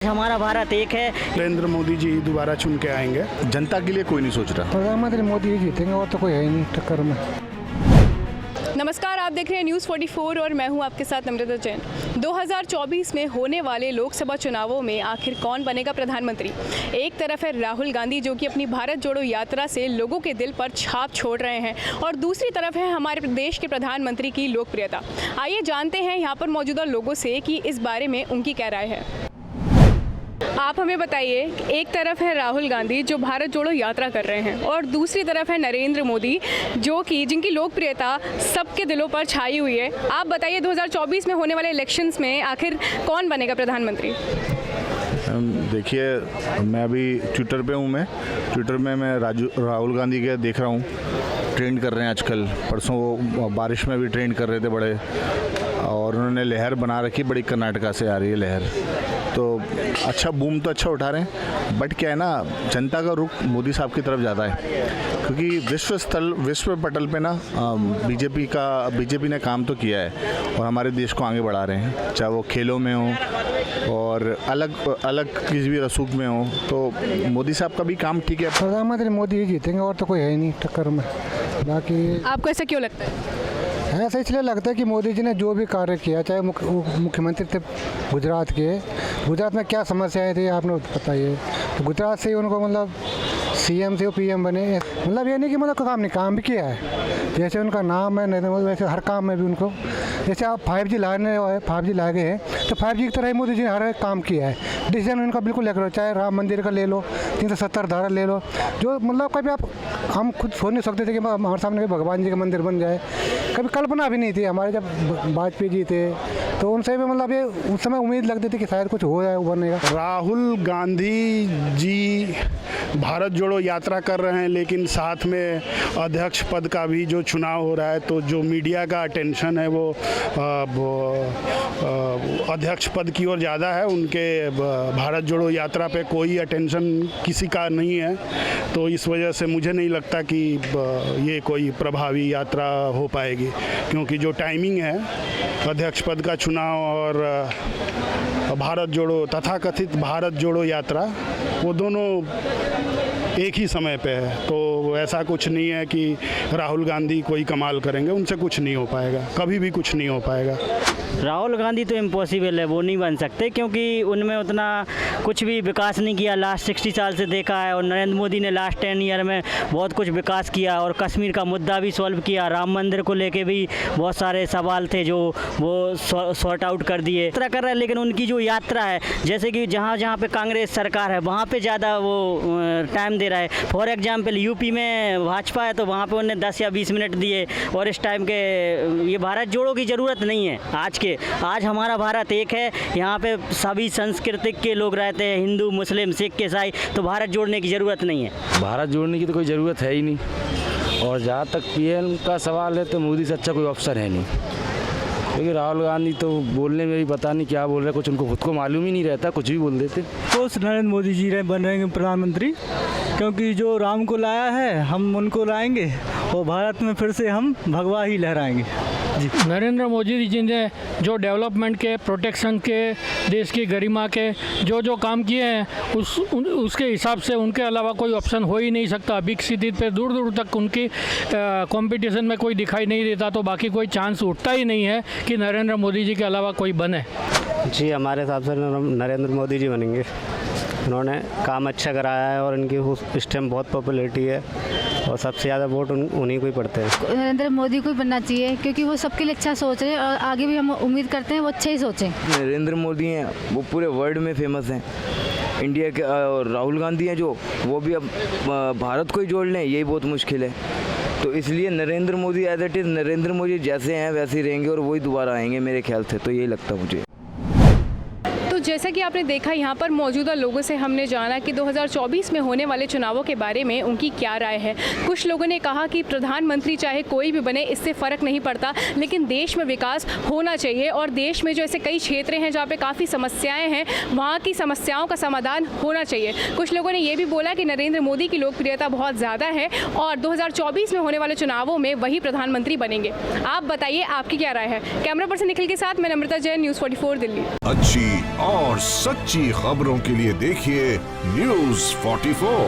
हमारा भारत एक है। नरेंद्र मोदी जी दोबारा चुन के आएंगे। जनता के लिए कोई नहीं सोच रहा। प्रधानमंत्री मोदी ही जीतेंगे और तो कोई है ही नहीं टक्कर में। नमस्कार, आप देख रहे हैं न्यूज़ 44 और मैं हूं आपके साथ नम्रता जैन। 2024 में होने वाले लोकसभा चुनावों में आखिर कौन बनेगा प्रधानमंत्री? एक तरफ है राहुल गांधी, जो कि अपनी भारत जोड़ो यात्रा से लोगों के दिल पर छाप छोड़ रहे हैं, और दूसरी तरफ है हमारे देश के प्रधानमंत्री की लोकप्रियता। आइए जानते हैं यहाँ पर मौजूदा लोगों से कि इस बारे में उनकी क्या राय है। आप हमें बताइए, एक तरफ है राहुल गांधी जो भारत जोड़ो यात्रा कर रहे हैं, और दूसरी तरफ है नरेंद्र मोदी जो कि जिनकी लोकप्रियता सबके दिलों पर छाई हुई है। आप बताइए 2024 में होने वाले इलेक्शंस में आखिर कौन बनेगा प्रधानमंत्री? देखिए, मैं अभी ट्विटर पे हूँ। मैं ट्विटर में राहुल गांधी के देख रहा हूँ, ट्रेंड कर रहे हैं आजकल। परसों वो बारिश में भी ट्रेंड कर रहे थे बड़े, और उन्होंने लहर बना रखी बड़ी, कर्नाटका से आ रही है लहर। तो अच्छा बूम तो अच्छा उठा रहे हैं, बट क्या है ना, जनता का रुख मोदी साहब की तरफ ज़्यादा है, क्योंकि विश्व पटल पे ना बीजेपी ने काम तो किया है और हमारे देश को आगे बढ़ा रहे हैं, चाहे वो खेलों में हो और अलग किसी भी रसूख में हो। तो मोदी साहब का भी काम ठीक है। प्रधानमंत्री मोदी ही जीतेंगे और तो कोई है ही नहीं टक्कर में। बाकी आपको ऐसा क्यों लगता है? ऐसा इसलिए लगता है कि मोदी जी ने जो भी कार्य किया, चाहे मुख्यमंत्री थे गुजरात में क्या समस्याएं थी आपने पता ही है। तो गुजरात से ही उनको मतलब सीएम से पीएम बने, मतलब ये नहीं कि मतलब काम भी किया है। जैसे उनका नाम है नरेंद्र मोदी, वैसे हर काम में भी उनको, जैसे आप 5G ला गए हैं, तो 5G की तरह ही मोदी जी ने हर काम किया है। डिसीजन उनका बिल्कुल लेकर, चाहे राम मंदिर का ले लो, 370 धारा ले लो, जो मतलब कभी हम खुद सोच नहीं सकते थे कि हमारे सामने भगवान जी का मंदिर बन जाए। कभी कल्पना भी नहीं थी। हमारे जब वाजपेयी जी थे तो उनसे भी मतलब ये उस समय उम्मीद लगती थी कि शायद कुछ हो जाए, बनेगा। राहुल गांधी जी भारत जोड़ो यात्रा कर रहे हैं, लेकिन साथ में अध्यक्ष पद का भी जो चुनाव हो रहा है, तो जो मीडिया का अटेंशन है वो अध्यक्ष पद की ओर ज़्यादा है। उनके भारत जोड़ो यात्रा पे कोई अटेंशन किसी का नहीं है, तो इस वजह से मुझे नहीं लगता कि ये कोई प्रभावी यात्रा हो पाएगी, क्योंकि जो टाइमिंग है अध्यक्ष पद का चुनाव और तथाकथित भारत जोड़ो यात्रा, वो दोनों एक ही समय पे है। तो ऐसा कुछ नहीं है कि राहुल गांधी कोई कमाल करेंगे, उनसे कुछ नहीं हो पाएगा, कभी भी कुछ नहीं हो पाएगा। राहुल गांधी तो इम्पॉसिबल है, वो नहीं बन सकते, क्योंकि उनमें उतना कुछ भी विकास नहीं किया लास्ट 60 साल से देखा है। और नरेंद्र मोदी ने लास्ट 10 ईयर में बहुत कुछ विकास किया, और कश्मीर का मुद्दा भी सॉल्व किया, राम मंदिर को लेके भी बहुत सारे सवाल थे जो वो सॉर्ट आउट कर दिए, इस तरह कर रहे हैं। लेकिन उनकी जो यात्रा है, जैसे कि जहाँ पे कांग्रेस सरकार है वहाँ पे ज़्यादा वो टाइम दे रहा है। फॉर एग्जाम्पल यूपी में भाजपा है, तो वहाँ पे उन्हें 10 या 20 मिनट दिए, और इस टाइम के ये भारत जोड़ो की ज़रूरत नहीं है। आज हमारा भारत एक है, यहाँ पे सभी संस्कृतिक के लोग रहते हैं, हिंदू, मुस्लिम, सिख, ईसाई, तो भारत जोड़ने की ज़रूरत नहीं है। भारत जोड़ने की तो कोई ज़रूरत है ही नहीं। और जहाँ तक पीएम का सवाल है, तो मोदी से अच्छा कोई ऑप्शन है नहीं, क्योंकि राहुल गांधी तो बोलने में भी पता नहीं क्या बोल रहे, कुछ उनको खुद को मालूम ही नहीं रहता, कुछ भी बोल देते। तो नरेंद्र मोदी जी बन रहेंगे प्रधानमंत्री, क्योंकि जो राम को लाया है हम उनको लाएंगे, और भारत में फिर से हम भगवा ही लहराएंगे। जी, नरेंद्र मोदी जी ने जो डेवलपमेंट के, प्रोटेक्शन के, देश की गरिमा के जो काम किए हैं, उसके हिसाब से उनके अलावा कोई ऑप्शन हो ही नहीं सकता। विकसित पे दूर दूर तक उनकी कंपटीशन में कोई दिखाई नहीं देता, तो बाकी कोई चांस उठता ही नहीं है कि नरेंद्र मोदी जी के अलावा कोई बने। जी, हमारे हिसाब से नरेंद्र मोदी जी बनेंगे। उन्होंने काम अच्छा कराया है, और इनकी इस टाइम बहुत पॉपुलैरिटी है, और सबसे ज़्यादा वोट उन्हीं को ही पड़ते हैं। नरेंद्र मोदी को ही बनना चाहिए, क्योंकि वो सबके लिए अच्छा सोच रहे हैं, और आगे भी हम उम्मीद करते हैं वो अच्छा ही सोचें। नरेंद्र मोदी हैं, वो पूरे वर्ल्ड में फेमस हैं इंडिया के, और राहुल गांधी हैं जो वो भी अब भारत को ही जोड़ लें, यही बहुत मुश्किल है। तो इसलिए Narendra Modi as it is, Narendra Modi जैसे हैं वैसे ही रहेंगे, और वही दोबारा आएंगे मेरे ख्याल से, तो यही लगता है मुझे। जैसा कि आपने देखा, यहाँ पर मौजूदा लोगों से हमने जाना कि 2024 में होने वाले चुनावों के बारे में उनकी क्या राय है। कुछ लोगों ने कहा कि प्रधानमंत्री चाहे कोई भी बने, इससे फ़र्क नहीं पड़ता, लेकिन देश में विकास होना चाहिए, और देश में जो ऐसे कई क्षेत्र हैं जहाँ पे काफ़ी समस्याएं हैं, वहाँ की समस्याओं का समाधान होना चाहिए। कुछ लोगों ने ये भी बोला कि नरेंद्र मोदी की लोकप्रियता बहुत ज़्यादा है, और 2024 में होने वाले चुनावों में वही प्रधानमंत्री बनेंगे। आप बताइए, आपकी क्या राय है? कैमरा पर्सन निखिल के साथ मैं नम्रता जैन, न्यूज़ 44 दिल्ली। अच्छी और और सच्ची खबरों के लिए देखिए News 44।